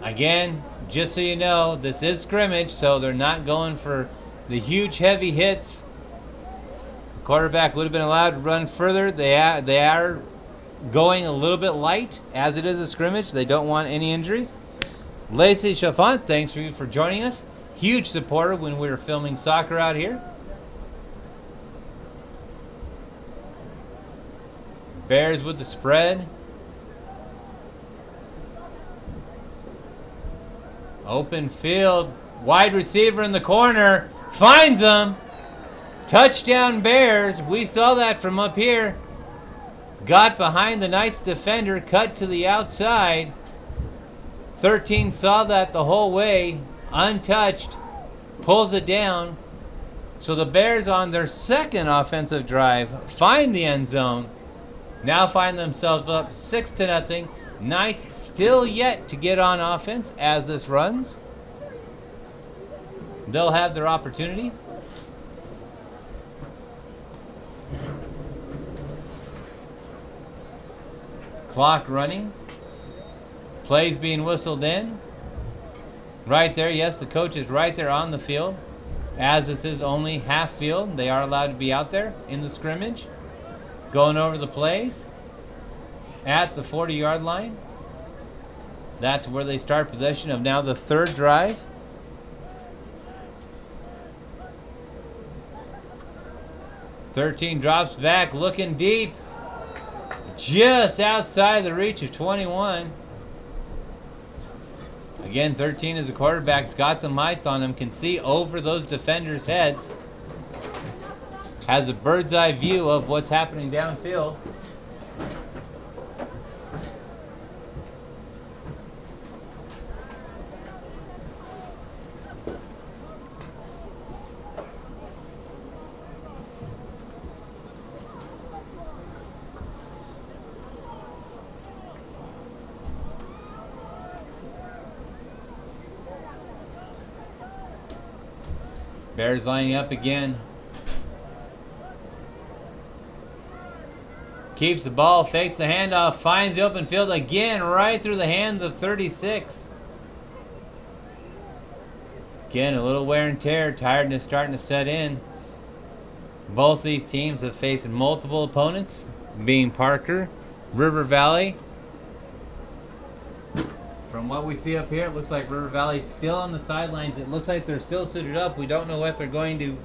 Again, just so you know, this is scrimmage, so they're not going for the huge heavy hits. The quarterback would have been allowed to run further. They are going a little bit light as it is a scrimmage. They don't want any injuries. Lacey Chaffant, thanks for joining us. Huge supporter when we were filming soccer out here. Bears with the spread. Open field. Wide receiver in the corner. Finds him. Touchdown Bears. We saw that from up here. Got behind the Knights defender. Cut to the outside. 13 saw that the whole way. Untouched. Pulls it down. So the Bears on their second offensive drive find the end zone. Now find themselves up 6-0. Knights still yet to get on offense as this runs. They'll have their opportunity. Clock running. Plays being whistled in. Right there, yes, the coach is right there on the field. As this is only half field, they are allowed to be out there in the scrimmage. Going over the plays at the 40-yard line. That's where they start possession of now the third drive. "13 drops back, looking deep. Just outside the reach of 21. Again, 13 is a quarterback. He's got some height on him. Can see over those defenders' heads. Has a bird's eye view of what's happening downfield. Bears lining up again. Keeps the ball, fakes the handoff, finds the open field again, right through the hands of 36. Again, a little wear and tear, tiredness starting to set in. Both these teams have faced multiple opponents, being Parker, River Valley. From what we see up here, it looks like River Valley's still on the sidelines. It looks like they're still suited up. We don't know if they're going to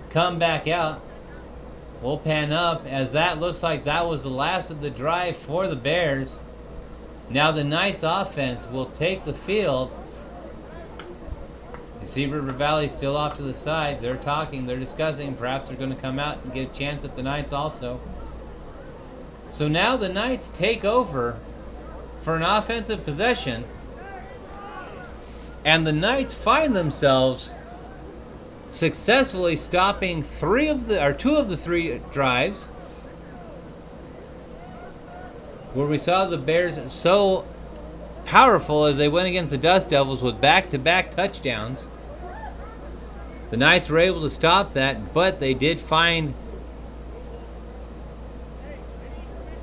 come back out. We'll pan up as that looks like that was the last of the drive for the Bears. Now the Knights offense will take the field. You see River Valley still off to the side. They're talking, they're discussing. Perhaps they're going to come out and get a chance at the Knights also. So now the Knights take over for an offensive possession, and the Knights find themselves successfully stopping two of the three drives where we saw the Bears so powerful as they went against the Dust Devils with back-to-back touchdowns. The Knights were able to stop that, but they did find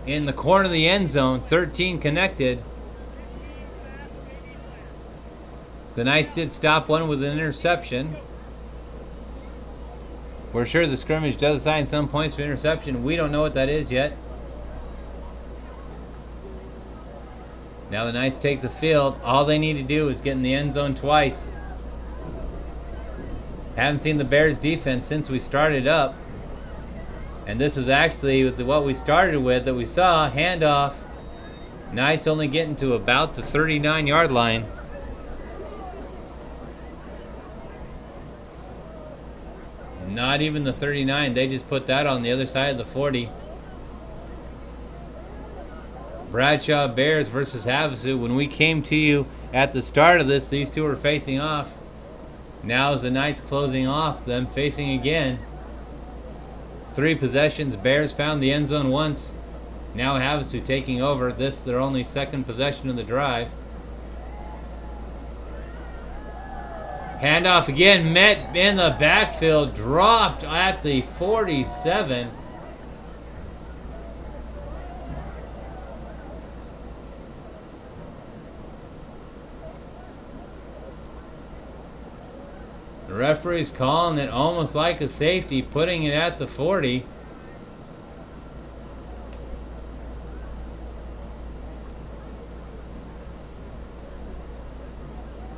in the corner of the end zone, 13 connected. The Knights did stop one with an interception. We're sure the scrimmage does assign some points for interception. We don't know what that is yet. Now the Knights take the field. All they need to do is get in the end zone twice. Haven't seen the Bears defense since we started up. And this was actually what we started with that we saw. Handoff. Knights only getting to about the 39-yard line. Not even the 39. They just put that on the other side of the 40. Bradshaw Bears versus Havasu. When we came to you at the start of this, these two were facing off. Now as the Knights closing off, them facing again. 3 possessions. Bears found the end zone once. Now Havasu taking over. This their only second possession of the drive. Handoff again, met in the backfield, dropped at the 47. The referee's calling it almost like a safety, putting it at the 40.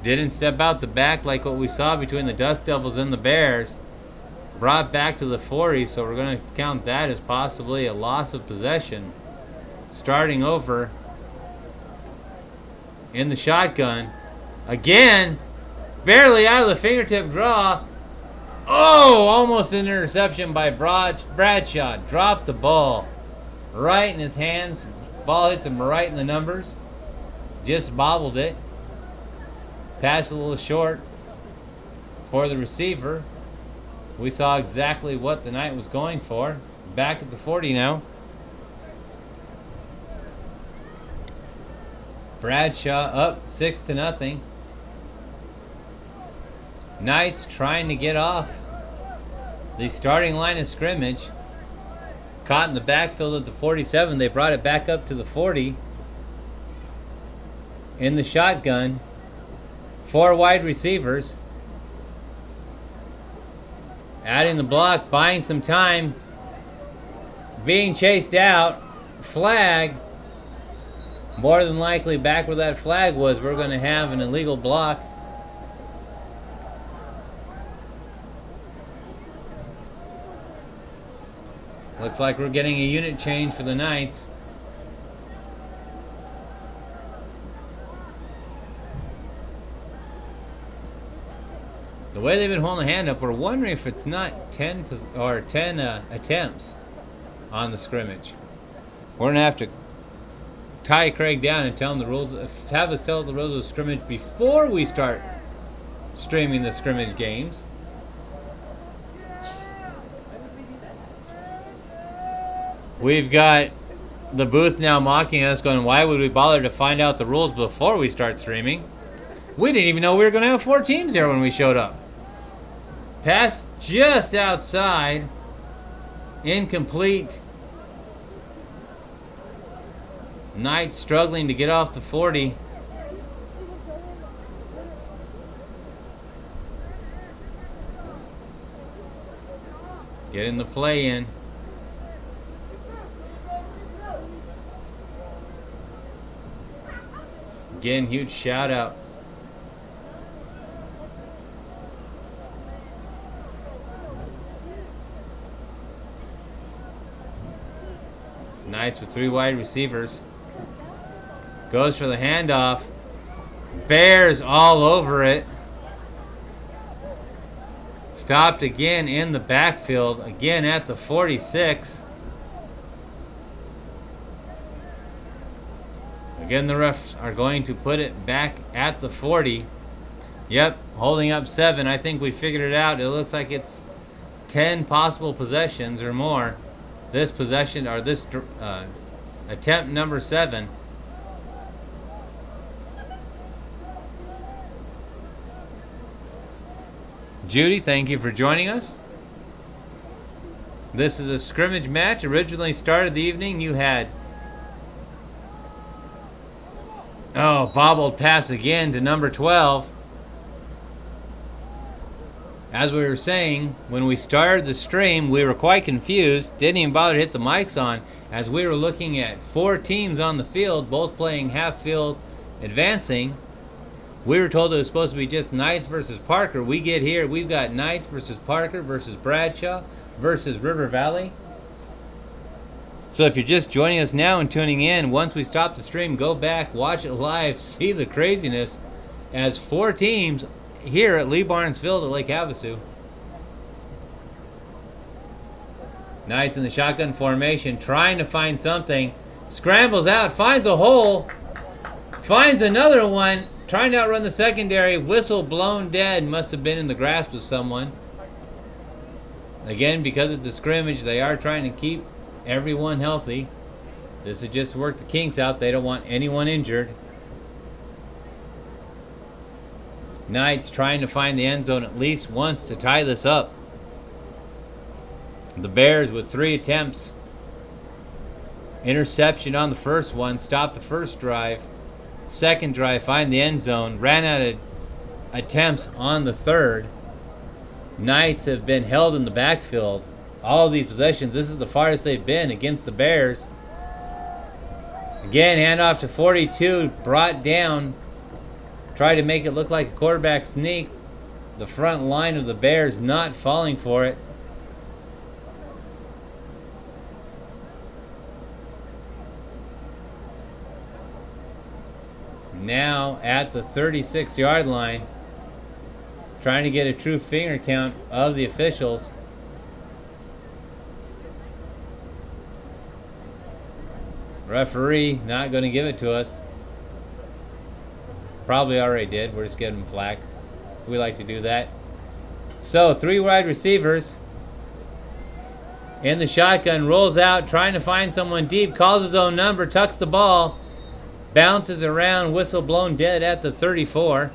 Didn't step out the back like what we saw between the Dust Devils and the Bears. Brought back to the 40, so we're going to count that as possibly a loss of possession. Starting over in the shotgun. Again, barely out of the fingertip draw. Oh, almost an interception by Bradshaw. Dropped the ball right in his hands. Ball hits him right in the numbers. Just bobbled it. Pass a little short for the receiver. We saw exactly what the Knight was going for. Back at the 40 now. Bradshaw up 6-0. Knights trying to get off the starting line of scrimmage. Caught in the backfield at the 47. They brought it back up to the 40. In the shotgun. 4 wide receivers. Adding the block, buying some time. Being chased out. Flag. More than likely back where that flag was, we're going to have an illegal block. Looks like we're getting a unit change for the Knights. The way they've been holding the hand up, we're wondering if it's not 10 attempts on the scrimmage. We're going to have to tie Craig down and tell him the rules. Have us tell us the rules of the scrimmage before we start streaming the scrimmage games. We've got the booth now mocking us, going, why would we bother to find out the rules before we start streaming? We didn't even know we were going to have 4 teams there when we showed up. Pass just outside. Incomplete. Knight struggling to get off the 40. Getting the play in. Again, huge shout out. Knights with 3 wide receivers. Goes for the handoff. Bears all over it. Stopped again in the backfield. Again at the 46. Again, the refs are going to put it back at the 40. Yep, holding up 7. I think we figured it out. It looks like it's 10 possible possessions or more. This possession, or this attempt number 7. Judy, thank you for joining us. This is a scrimmage match. Originally started the evening. You had bobbled pass again to number 12. As we were saying, when we started the stream, we were quite confused. Didn't even bother to hit the mics on, as we were looking at 4 teams on the field, both playing half field advancing. We were told it was supposed to be just Knights versus Parker. We get here, we've got Knights versus Parker versus Bradshaw versus River Valley. So if you're just joining us now and tuning in, once we stop the stream, go back, watch it live, see the craziness as 4 teams here at Lee Barnes Field at Lake Havasu. Knights in the shotgun formation, trying to find something. Scrambles out, finds a hole, finds another one, trying to outrun the secondary. Whistle blown dead. Must have been in the grasp of someone. Again, because it's a scrimmage, they are trying to keep everyone healthy. This is just to work the kinks out. They don't want anyone injured. Knights trying to find the end zone at least once to tie this up. The Bears with 3 attempts. Interception on the first one. Stopped the first drive. Second drive, find the end zone. Ran out of attempts on the third. Knights have been held in the backfield. All of these possessions, this is the farthest they've been against the Bears. Again, handoff to 42. Brought down. Tried to make it look like a quarterback sneak. The front line of the Bears not falling for it. Now at the 36-yard line, trying to get a true finger count of the officials. Referee not going to give it to us. Probably already did. We're just giving him flack. We like to do that. So 3 wide receivers in the shotgun, rolls out, trying to find someone deep, calls his own number, tucks the ball. Bounces around, whistle blown dead at the 34.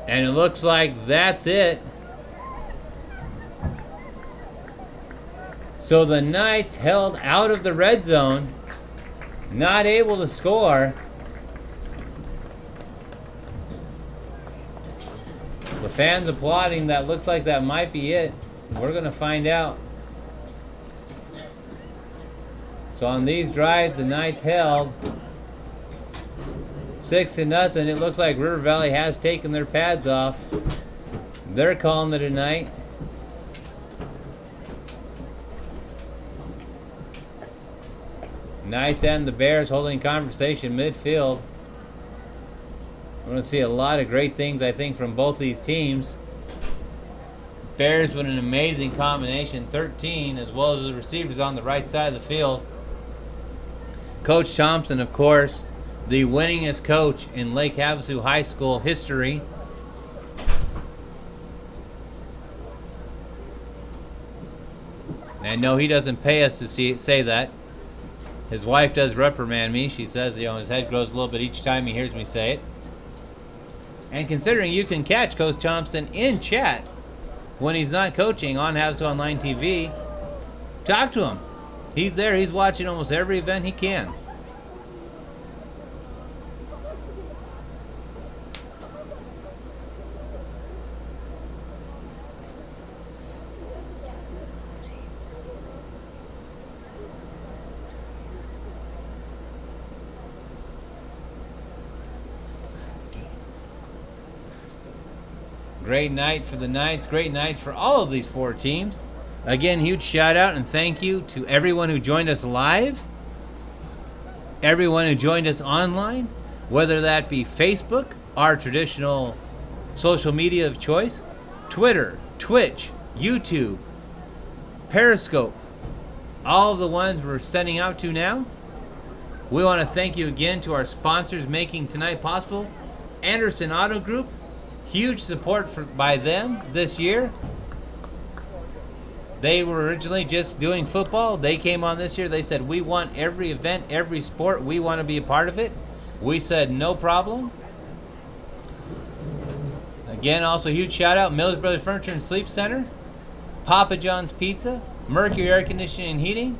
And it looks like that's it. So the Knights held out of the red zone, not able to score. The fans applauding. That looks like that might be it. We're going to find out. So on these drives, the Knights held 6-0. It looks like River Valley has taken their pads off. They're calling it a night. Knights and the Bears holding conversation midfield. We're going to see a lot of great things, I think, from both these teams. Bears with an amazing combination, 13, as well as the receivers on the right side of the field. Coach Thompson, of course, the winningest coach in Lake Havasu High School history. And no, he doesn't pay us to say that. His wife does reprimand me. She says, his head grows a little bit each time he hears me say it. And considering you can catch Coach Thompson in chat when he's not coaching on Havasu Online TV, talk to him. He's there. He's watching almost every event he can. Great night for the Knights. Great night for all of these 4 teams. Again, huge shout out and thank you to everyone who joined us live, everyone who joined us online, whether that be Facebook, our traditional social media of choice, Twitter, Twitch, YouTube, Periscope, all of the ones we're sending out to now. We want to thank you again to our sponsors making tonight possible. Anderson Auto Group, huge support by them this year. They were originally just doing football. They came on this year. They said, we want every event, every sport. We want to be a part of it. We said, no problem. Again, also huge shout out, Mills Brothers Furniture and Sleep Center, Papa John's Pizza, Mercury Air Conditioning and Heating.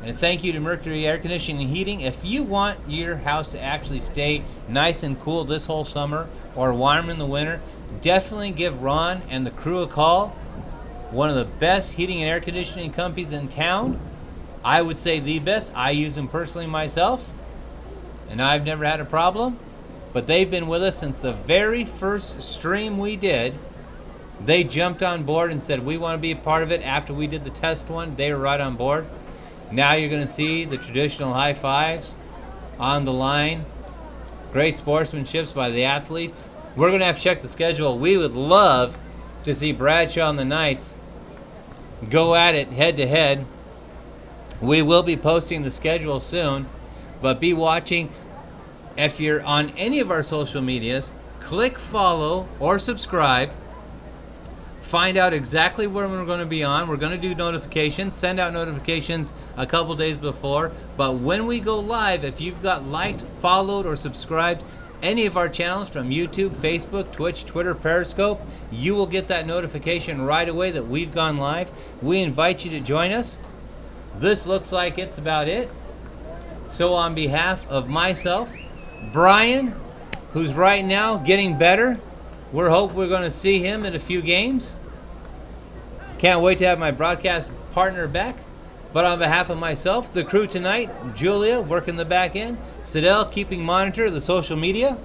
And thank you to Mercury Air Conditioning and Heating. If you want your house to actually stay nice and cool this whole summer or warm in the winter, definitely give Ron and the crew a call. One of the best heating and air conditioning companies in town. I would say the best. I use them personally myself, and I've never had a problem. But they've been with us since the very first stream we did. They jumped on board and said, we want to be a part of it. After we did the test one, they were right on board. Now you're going to see the traditional high fives on the line. Great sportsmanships by the athletes. We're going to have to check the schedule. We would love to see Bradshaw and the Knights go at it head to head. We will be posting the schedule soon, but be watching. If you're on any of our social medias, click follow or subscribe. Find out exactly where we're going to be on. We're going to do notifications, send out notifications a couple days before. But when we go live, if you've got liked, followed, or subscribed any of our channels from YouTube, Facebook, Twitch, Twitter, Periscope, you will get that notification right away that we've gone live. We invite you to join us. This looks like it's about it. So on behalf of myself, Brian, who's right now getting better, we're going to see him in a few games. Can't wait to have my broadcast partner back. But on behalf of myself, the crew tonight, Julia working the back end, Sidel keeping monitor of the social media.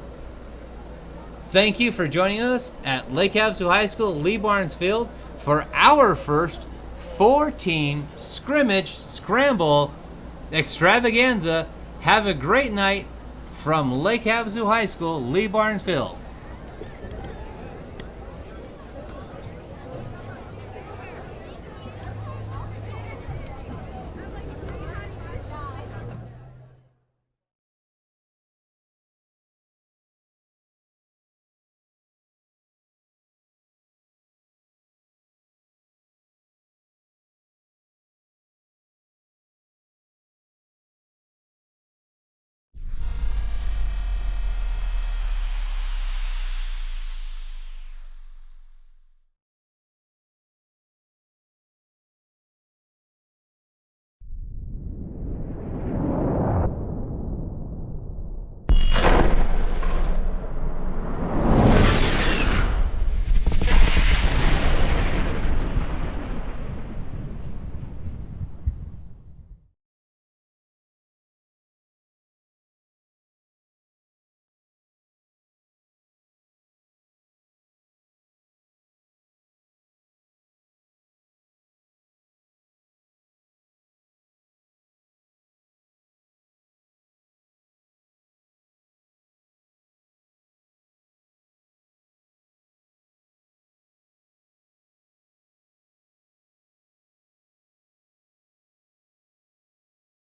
Thank you for joining us at Lake Havasu High School, Lee Barnes Field, for our first 4-team scrimmage scramble extravaganza. Have a great night from Lake Havasu High School, Lee Barnes Field.